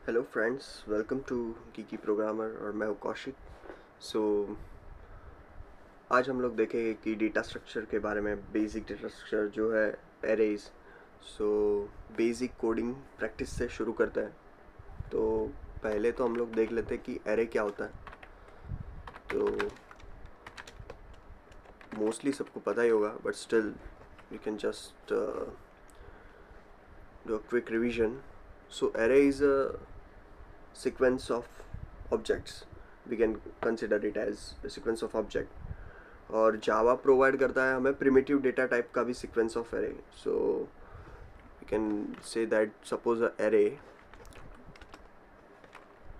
Hello friends, welcome to geeky programmer और मैं हूँ कौशिक। सो आज हम लोग देखेंगे कि डेटा स्ट्रक्चर के बारे में। बेसिक डेटा स्ट्रक्चर जो है arrays. So basic coding practice से शुरू करते हैं। तो पहले तो हम लोग देख लेते हैं कि एरे क्या होता है। तो मोस्टली सबको पता ही होगा, but still we can just do a quick revision. So array is a sequence of objects. We can consider it as a sequence of object. और जावा प्रोवाइड करता है हमें प्रिमिटिव डेटा टाइप का भी sequence of array. So we can say that suppose a array,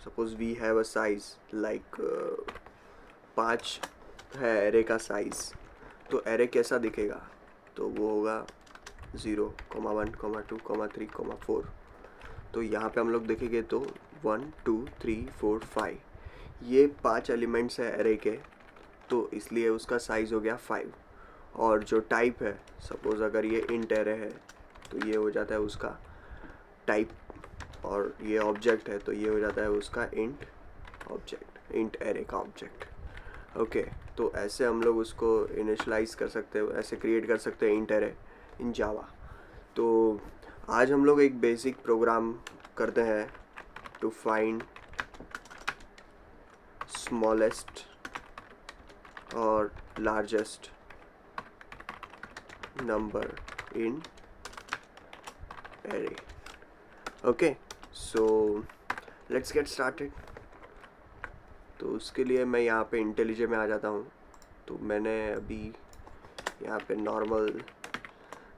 suppose we have a size like 5 है array का size. तो array कैसा दिखेगा? तो वो होगा 0, 1, 2, 3, 4. तो यहाँ पे हम लोग देखेंगे तो 1, 2, 3, 4, 5 ये 5 एलिमेंट्स है एरे के. तो इसलिए उसका साइज़ हो गया 5. और जो टाइप है, सपोज़ अगर ये इंट एरे है तो ये हो जाता है उसका टाइप. और ये ऑब्जेक्ट है तो ये हो जाता है उसका इंट ऑब्जेक्ट, इंट एरे का ऑब्जेक्ट. ओके, तो ऐसे हम लोग उसको इनिशलाइज कर सकते हैं, ऐसे क्रिएट कर सकते हैं इंट एरे इन जावा. तो आज हम लोग एक बेसिक प्रोग्राम करते हैं टू फाइंड स्मॉलेस्ट और largest number in array. Okay, so let's get started. तो उसके लिए मैं यहाँ पे इंटेलिजे में आ जाता हूँ. तो मैंने अभी यहाँ पे normal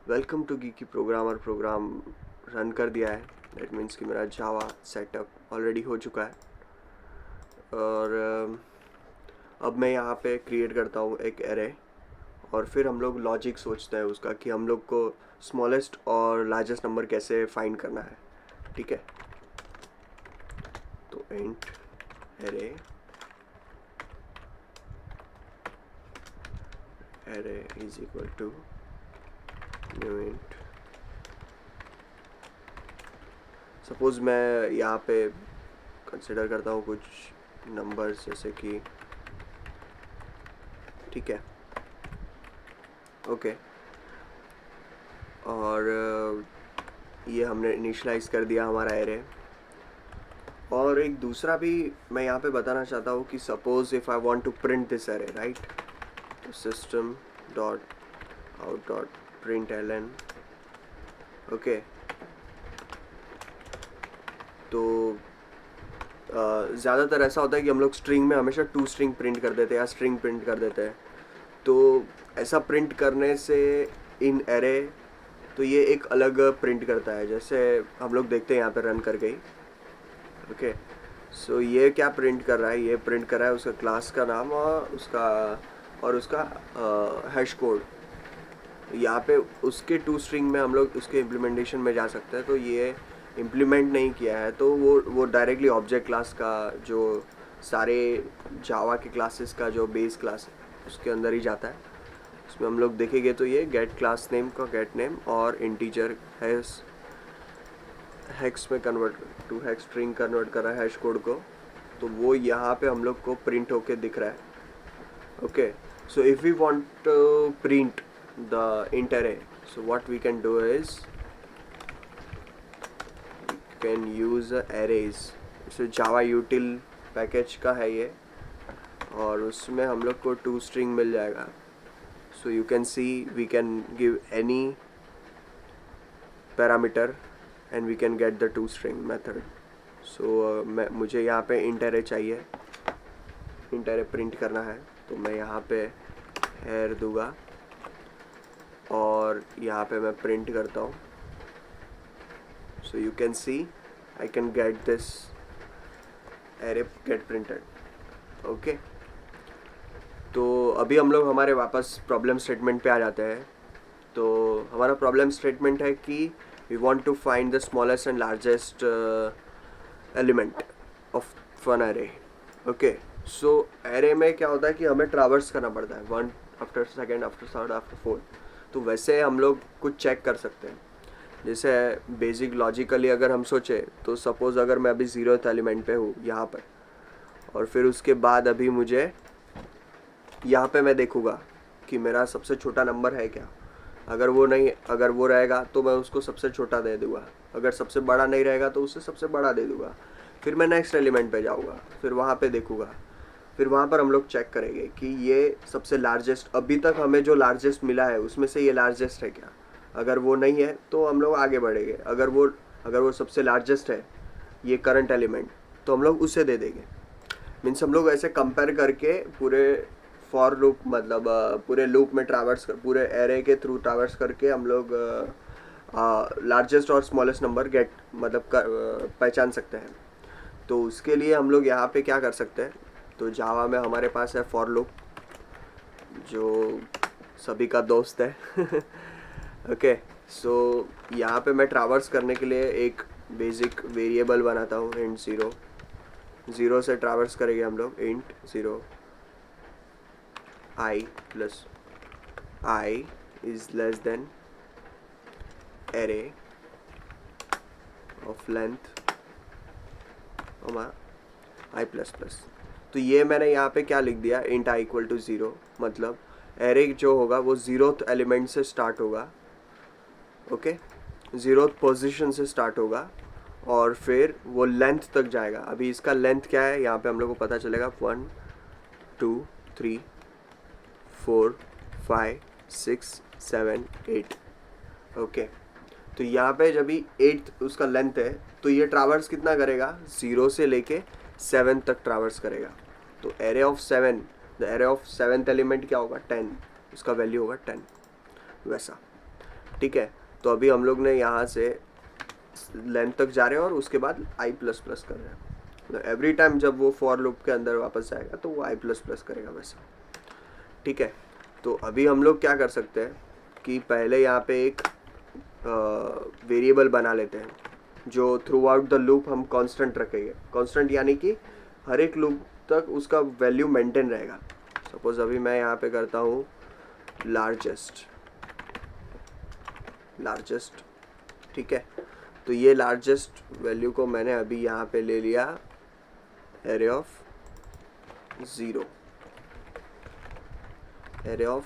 welcome to geeky programmer program run कर दिया है. दैट मीन्स कि मेरा जावा सेटअप ऑलरेडी हो चुका है. और अब मैं यहाँ पे क्रिएट करता हूँ एक एरे. और फिर हम लोग लॉजिक सोचते हैं उसका कि हम लोग को स्मॉलेस्ट और लार्जेस्ट नंबर कैसे फाइंड करना है. ठीक है, तो int array is equal to new int. Suppose मैं यहाँ पे कंसिडर करता हूँ कुछ नंबर्स जैसे कि, ठीक है, ओके. और ये हमने इनिशलाइज कर दिया हमारा एरे. और एक दूसरा भी मैं यहाँ पे बताना चाहता हूँ कि suppose if I want to print this array, right, तो system dot out dot print ln. Okay, तो ज़्यादातर ऐसा होता है कि हम लोग स्ट्रिंग में हमेशा 2 स्ट्रिंग प्रिंट कर देते हैं या स्ट्रिंग प्रिंट कर देते हैं. तो ऐसा प्रिंट करने से इन एरे तो ये एक अलग प्रिंट करता है. जैसे हम लोग देखते हैं यहाँ पे रन कर गई. ओके, सो ये क्या प्रिंट कर रहा है? ये प्रिंट कर रहा है उसका क्लास का नाम और उसका हैश कोड. यहाँ पे उसके 2 स्ट्रिंग में हम लोग उसके इम्प्लीमेंटेशन में जा सकते हैं. तो ये इम्प्लीमेंट नहीं किया है तो वो डायरेक्टली ऑब्जेक्ट क्लास का, जो सारे जावा के क्लासेस का जो बेस क्लास है उसके अंदर ही जाता है. इसमें हम लोग देखेंगे तो ये गेट क्लास नेम का गेट नेम और इंटीजर हेक्स में convert to hex string convert कर रहा है हैश कोड को. तो वो यहाँ पे हम लोग को प्रिंट होके दिख रहा है. Okay, so if we want to print the int array, so what we can do is can use arrays. So Java util package का है ये, और उसमें हम लोग को 2 स्ट्रिंग मिल जाएगा. So you can see we can give any parameter and we can get the 2 string method. So मुझे यहाँ पे इंट एरे चाहिए, इंट एरे प्रिंट करना है. तो मैं यहाँ पे हेयर दूंगा और यहाँ पे मैं प्रिंट करता हूँ. So you can see I can get this array get printed. Okay, तो अभी हम लोग हमारे वापस प्रॉब्लम स्टेटमेंट पे आ जाते हैं. तो हमारा प्रॉब्लम स्टेटमेंट है कि we want to find the smallest and largest element of one array. Okay, so array में क्या होता है कि हमें ट्रैवर्स करना पड़ता है 1 after second after third after fourth. तो वैसे हम लोग कुछ चेक कर सकते हैं. जैसे बेसिक लॉजिकली अगर हम सोचे तो सपोज़ अगर मैं अभी 0th एलिमेंट पे हूँ यहाँ पर, और फिर उसके बाद अभी मुझे यहाँ पे मैं देखूँगा कि मेरा सबसे छोटा नंबर है क्या। अगर वो नहीं, अगर वो रहेगा तो मैं उसको सबसे छोटा दे दूँगा, अगर सबसे बड़ा नहीं रहेगा तो उससे सबसे बड़ा दे दूँगा। फिर मैं नेक्स्ट एलिमेंट पे जाऊँगा, फिर वहाँ पे देखूँगा, फिर वहाँ पर हम लोग चेक करेंगे कि ये सबसे लार्जेस्ट, अभी तक हमें जो लार्जेस्ट मिला है उसमें से ये लार्जेस्ट है क्या। अगर वो नहीं है तो हम लोग आगे बढ़ेंगे, अगर वो सबसे लार्जेस्ट है ये करंट एलिमेंट, तो हम लोग उसे दे देंगे। मीन्स हम लोग ऐसे कंपेयर करके पूरे फॉर लूप, मतलब पूरे लूप में ट्रैवर्स कर, पूरे एरे के थ्रू ट्रैवर्स करके हम लोग लार्जेस्ट और स्मॉलेस्ट नंबर मतलब पहचान सकते हैं। तो उसके लिए हम लोग यहाँ पे क्या कर सकते हैं, तो जावा में हमारे पास है फॉर लूप जो सभी का दोस्त है। ओके, सो यहाँ पे मैं ट्रैवर्स करने के लिए एक बेसिक वेरिएबल बनाता हूँ, इंट 0। 0 से ट्रैवर्स करेंगे हम लोग, int 0 I plus I is less than array of length I plus plus। तो ये मैंने यहाँ पे क्या लिख दिया, int I इक्वल टू 0, मतलब एरे जो होगा वो 0th एलिमेंट से स्टार्ट होगा। ओके, 0th पोजीशन से स्टार्ट होगा और फिर वो लेंथ तक जाएगा। अभी इसका लेंथ क्या है यहाँ पे हम लोग को पता चलेगा, 1 2 3 4 5 6 7 8। ओके, तो यहाँ पे जब भी 8 उसका लेंथ है तो ये ट्रैवर्स कितना करेगा, 0 से लेके 7 तक ट्रैवर्स करेगा। तो array of 7, the array of 7th element क्या होगा, 10, उसका वैल्यू होगा 10 वैसा। ठीक है, तो अभी हम लोग ने यहाँ से लेंथ तक जा रहे हैं और उसके बाद I प्लस प्लस कर रहे हैं। एवरी टाइम जब वो फॉर लूप के अंदर वापस जाएगा तो वो I प्लस प्लस करेगा वैसा। ठीक है, तो अभी हम लोग क्या कर सकते हैं कि पहले यहाँ पे एक वेरिएबल बना लेते हैं जो थ्रू आउट द लूप हम कांस्टेंट रखेंगे। कांस्टेंट यानी कि हर एक लूप तक उसका वैल्यू मेंटेन रहेगा। सपोज अभी मैं यहाँ पे करता हूँ लार्जेस्ट। ठीक है, तो ये लार्जेस्ट वैल्यू को मैंने अभी यहाँ पे ले लिया एरे ऑफ 0। एरे ऑफ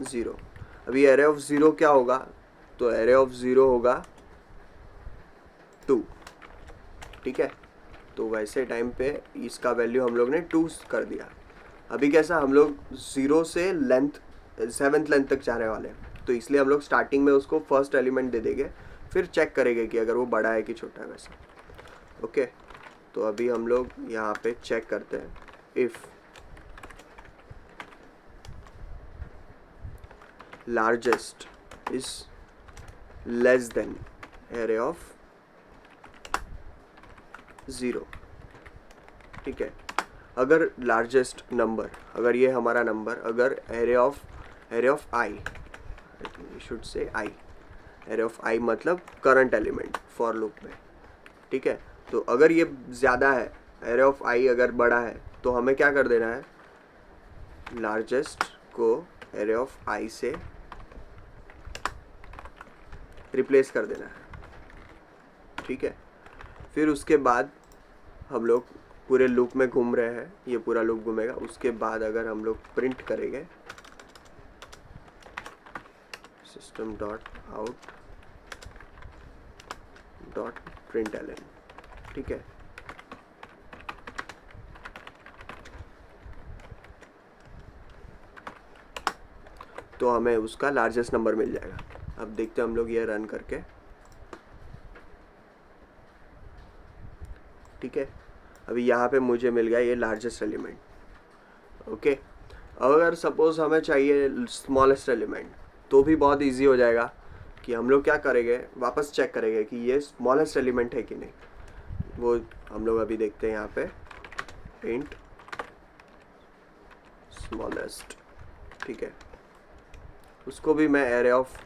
0, अभी एरे ऑफ 0 क्या होगा, तो एरे ऑफ 0 होगा 2। ठीक है, तो वैसे टाइम पे इसका वैल्यू हम लोग ने 2 कर दिया। अभी कैसा, हम लोग 0 से लेंथ 7th लेंथ तक जाने वाले हैं, तो इसलिए हम लोग स्टार्टिंग में उसको फर्स्ट एलिमेंट दे देंगे, फिर चेक करेंगे कि अगर वो बड़ा है कि छोटा है वैसा। ओके, तो अभी हम लोग यहाँ पे चेक करते हैं, if largest is less than array of 0। ठीक है, अगर लार्जेस्ट नंबर, अगर ये हमारा नंबर, अगर array of I, should say I, array of आई मतलब करंट एलिमेंट फॉर लूप में। ठीक है, तो अगर ये ज़्यादा है, एरे ऑफ आई अगर बड़ा है, तो हमें क्या कर देना है, लार्जेस्ट को एरे ऑफ आई से रिप्लेस कर देना है। ठीक है, फिर उसके बाद हम लोग पूरे लूप में घूम रहे हैं, ये पूरा लूप घूमेगा। उसके बाद अगर हम लोग प्रिंट करेंगे system dot out dot println, ठीक है, तो हमें उसका लार्जेस्ट नंबर मिल जाएगा। अब देखते हैं हम लोग ये रन करके। ठीक है, अभी यहाँ पे मुझे मिल गया ये लार्जेस्ट एलिमेंट। ओके, अगर सपोज हमें चाहिए स्मॉलेस्ट एलिमेंट, तो भी बहुत इजी हो जाएगा कि हम लोग क्या करेंगे, वापस चेक करेंगे कि ये स्मॉलेस्ट एलिमेंट है कि नहीं। वो हम लोग अभी देखते हैं यहाँ पे, इंट स्मॉलेस्ट। ठीक है, उसको भी मैं एरे ऑफ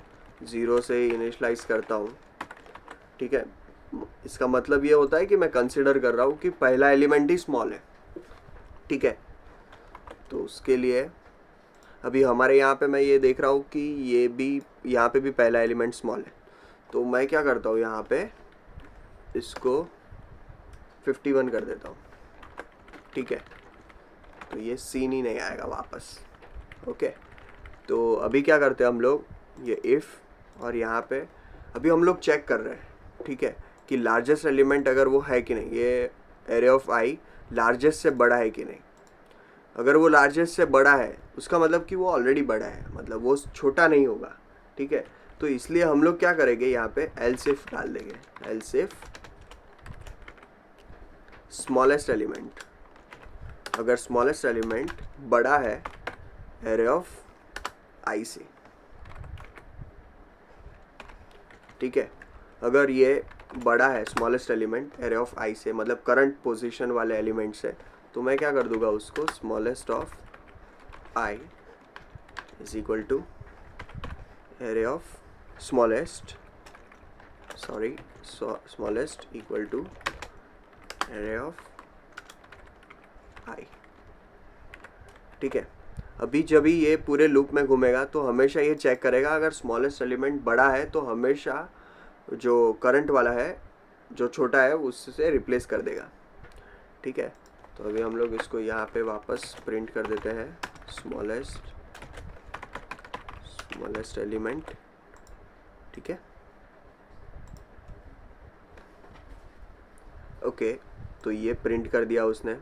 0 से इनिशलाइज करता हूँ। ठीक है, इसका मतलब ये होता है कि मैं कंसिडर कर रहा हूँ कि पहला एलिमेंट ही स्मॉल है। ठीक है, तो उसके लिए अभी हमारे यहाँ पे मैं ये देख रहा हूँ कि ये भी, यहाँ पे भी पहला एलिमेंट स्मॉल है। तो मैं क्या करता हूँ यहाँ पे इसको 51 कर देता हूँ, ठीक है। तो ये सीन ही नहीं आएगा वापस, ओके। तो अभी क्या करते हैं हम लोग, ये इफ़, और यहाँ पे अभी हम लोग चेक कर रहे हैं, ठीक है, कि लार्जेस्ट एलिमेंट अगर वो है कि नहीं, ये एरे ऑफ आई लार्जेस्ट से बड़ा है कि नहीं। अगर वो लार्जेस्ट से बड़ा है उसका मतलब कि वो ऑलरेडी बड़ा है, मतलब वो छोटा नहीं होगा, ठीक है। तो इसलिए हम लोग क्या करेंगे, यहाँ पे एल्स इफ डाल देंगे, एल्स इफ स्मॉलेस्ट एलिमेंट, अगर स्मॉलेस्ट एलिमेंट बड़ा है एरे ऑफ आई से, ठीक है। अगर ये बड़ा है स्मॉलेस्ट एलिमेंट एरे ऑफ आई से, मतलब करंट पोजीशन वाले एलिमेंट से, तो मैं क्या कर दूंगा उसको, smallest of I is equal to array of smallest equal to array of I, ठीक है। अभी जब भी ये पूरे लूप में घूमेगा तो हमेशा ये चेक करेगा, अगर स्मॉलेस्ट एलिमेंट बड़ा है तो हमेशा जो करंट वाला है जो छोटा है उससे रिप्लेस कर देगा, ठीक है। तो अभी हम लोग इसको यहाँ पे वापस प्रिंट कर देते हैं, स्मॉलेस्ट एलिमेंट, ठीक है, ओके। तो ये प्रिंट कर दिया उसने।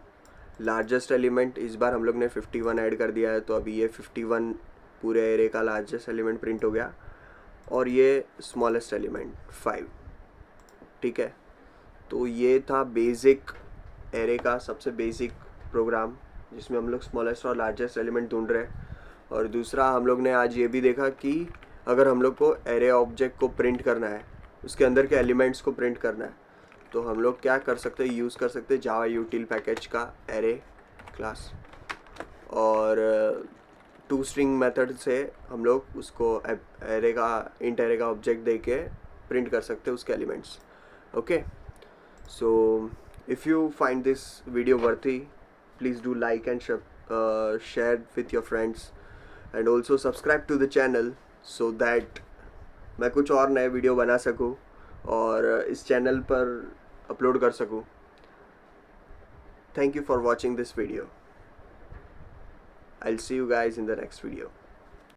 लार्जेस्ट एलिमेंट इस बार हम लोग ने 51 ऐड कर दिया है, तो अभी ये 51 पूरे एरे का लार्जेस्ट एलिमेंट प्रिंट हो गया, और ये स्मॉलेस्ट एलिमेंट 5, ठीक है। तो ये था बेसिक एरे का सबसे बेसिक प्रोग्राम, जिसमें हम लोग स्मॉलेस्ट और लार्जेस्ट एलिमेंट ढूंढ रहे हैं। और दूसरा हम लोग ने आज ये भी देखा कि अगर हम लोग को एरे ऑब्जेक्ट को प्रिंट करना है, उसके अंदर के एलिमेंट्स को प्रिंट करना है, तो हम लोग क्या कर सकते हैं, यूज़ कर सकते हैं जावा यूटिल पैकेज का एरे क्लास, और टू स्ट्रिंग मेथड से हम लोग उसको एरे का इंट एरे का ऑब्जेक्ट दे के प्रिंट कर सकते हैं उसके elements, okay. So if you find this video worthy, please do like and share with your friends, and also subscribe to the channel so that मैं कुछ और नए वीडियो बना सकूँ और इस चैनल पर अपलोड कर सकूँ। Thank you for watching this video. I'll see you guys in the next video.